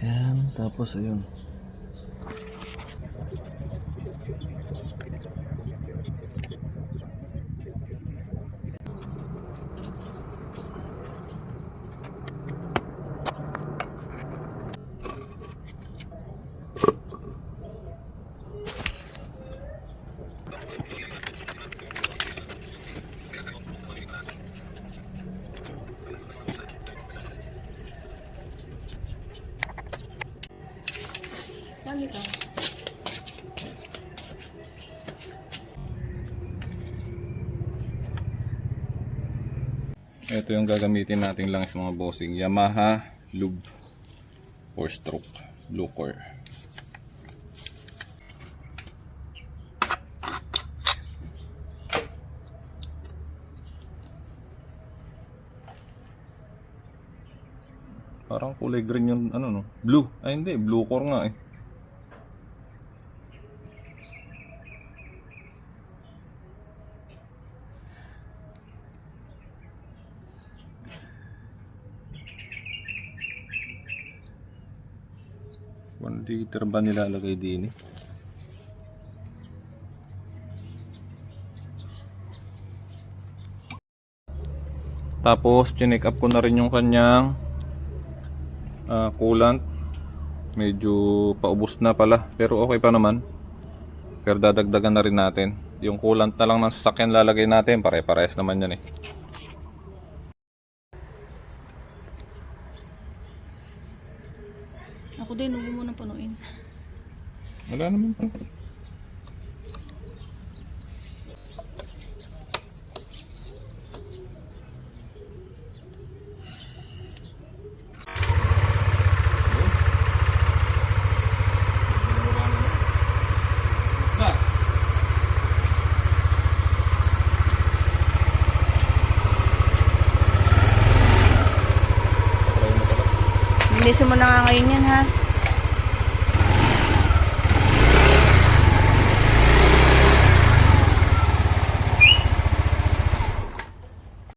Ayan, tapos ayun. Ano ito? Ito yung gagamitin natin lang sa mga bossing. Yamaha Lube 4-stroke Blue Core. Parang kulay green yung ano no? Blue. Ay hindi, Blue Core nga eh. One liter ba nilalagay din eh? Tapos chinek up ko na rin yung kanyang coolant. Medyo paubos na pala, pero okay pa naman. Pero dadagdagan na rin natin. Yung coolant na lang ng sasakyan lalagay natin, pare-parehas naman yan eh. Ako din, huwag mo nang punuin. Wala naman pa. Bilisan mo na nga ngayon yan, ha?